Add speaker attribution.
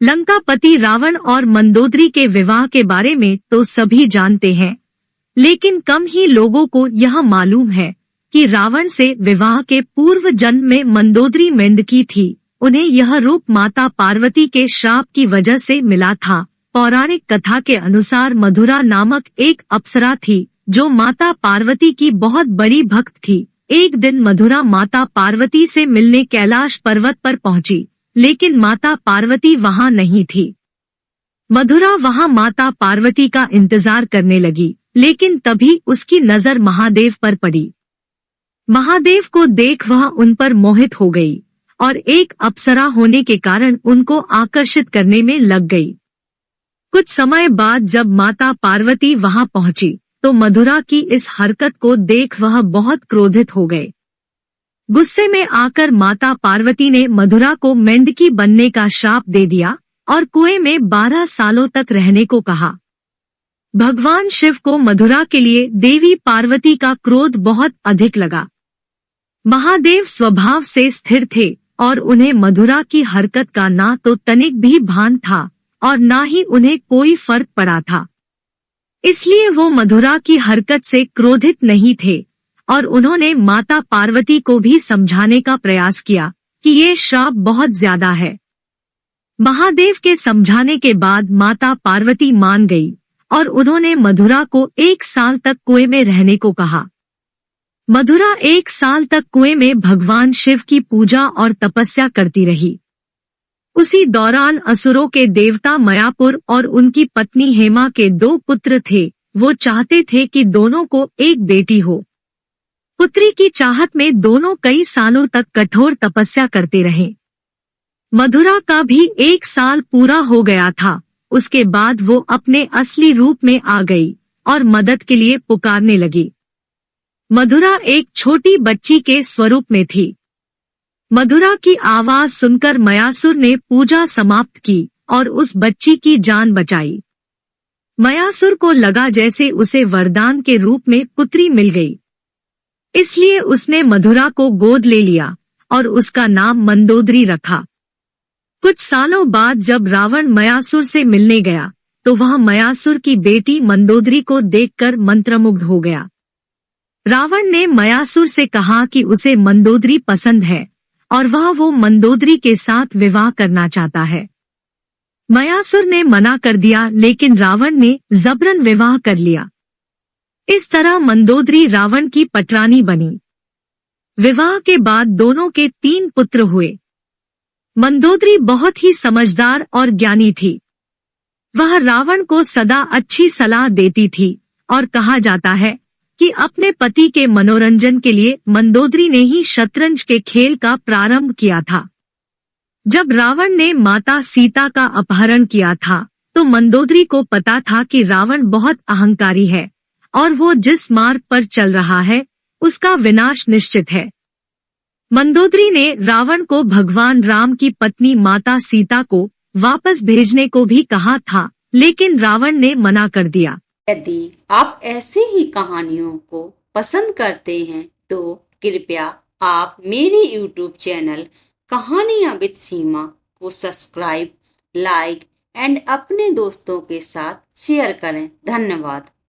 Speaker 1: लंकापति रावण और मंदोदरी के विवाह के बारे में तो सभी जानते हैं, लेकिन कम ही लोगों को यह मालूम है कि रावण से विवाह के पूर्व जन्म में मंदोदरी मेंढकी थी। उन्हें यह रूप माता पार्वती के श्राप की वजह से मिला था। पौराणिक कथा के अनुसार मधुरा नामक एक अप्सरा थी जो माता पार्वती की बहुत बड़ी भक्त थी। एक दिन मधुरा माता पार्वती से मिलने कैलाश पर्वत पर पहुंची, लेकिन माता पार्वती वहां नहीं थी। मधुरा वहां माता पार्वती का इंतजार करने लगी, लेकिन तभी उसकी नजर महादेव पर पड़ी। महादेव को देख वह उन पर मोहित हो गई और एक अप्सरा होने के कारण उनको आकर्षित करने में लग गई। कुछ समय बाद जब माता पार्वती वहां पहुंची तो मधुरा की इस हरकत को देख वह बहुत क्रोधित हो गए। गुस्से में आकर माता पार्वती ने मधुरा को मेंढकी बनने का श्राप दे दिया और कुएं में 12 सालों तक रहने को कहा। भगवान शिव को मधुरा के लिए देवी पार्वती का क्रोध बहुत अधिक लगा। महादेव स्वभाव से स्थिर थे और उन्हें मधुरा की हरकत का ना तो तनिक भी भान था और ना ही उन्हें कोई फर्क पड़ा था। इसलिए वो मधुरा की हरकत से क्रोधित नहीं थे और उन्होंने माता पार्वती को भी समझाने का प्रयास किया कि ये श्राप बहुत ज्यादा है। महादेव के समझाने के बाद माता पार्वती मान गई और उन्होंने मधुरा को 1 साल तक कुएं में रहने को कहा। मधुरा 1 साल तक कुएं में भगवान शिव की पूजा और तपस्या करती रही। उसी दौरान असुरों के देवता मयापुर और उनकी पत्नी हेमा के 2 पुत्र थे। वो चाहते थे कि दोनों को एक बेटी हो। पुत्री की चाहत में दोनों कई सालों तक कठोर तपस्या करते रहे। मधुरा का भी 1 साल पूरा हो गया था। उसके बाद वो अपने असली रूप में आ गई और मदद के लिए पुकारने लगी। मधुरा एक छोटी बच्ची के स्वरूप में थी। मधुरा की आवाज सुनकर मयासुर ने पूजा समाप्त की और उस बच्ची की जान बचाई। मयासुर को लगा जैसे उसे वरदान के रूप में पुत्री मिल गई, इसलिए उसने मधुरा को गोद ले लिया और उसका नाम मंदोदरी रखा। कुछ सालों बाद जब रावण मयासुर से मिलने गया तो वह मयासुर की बेटी मंदोदरी को देखकर मंत्रमुग्ध हो गया। रावण ने मयासुर से कहा कि उसे मंदोदरी पसंद है और वह वो मंदोदरी के साथ विवाह करना चाहता है। मयासुर ने मना कर दिया, लेकिन रावण ने जबरन विवाह कर लिया। इस तरह मंदोदरी रावण की पटरानी बनी। विवाह के बाद दोनों के 3 पुत्र हुए। मंदोदरी बहुत ही समझदार और ज्ञानी थी। वह रावण को सदा अच्छी सलाह देती थी और कहा जाता है कि अपने पति के मनोरंजन के लिए मंदोदरी ने ही शतरंज के खेल का प्रारंभ किया था। जब रावण ने माता सीता का अपहरण किया था तो मंदोदरी को पता था कि रावण बहुत अहंकारी है और वो जिस मार्ग पर चल रहा है उसका विनाश निश्चित है। मंदोदरी ने रावण को भगवान राम की पत्नी माता सीता को वापस भेजने को भी कहा था, लेकिन रावण ने मना कर दिया।
Speaker 2: यदि आप ऐसे ही कहानियों को पसंद करते हैं तो कृपया आप मेरे YouTube चैनल कहानियां विद सीमा को सब्सक्राइब, लाइक एंड अपने दोस्तों के साथ शेयर करें। धन्यवाद।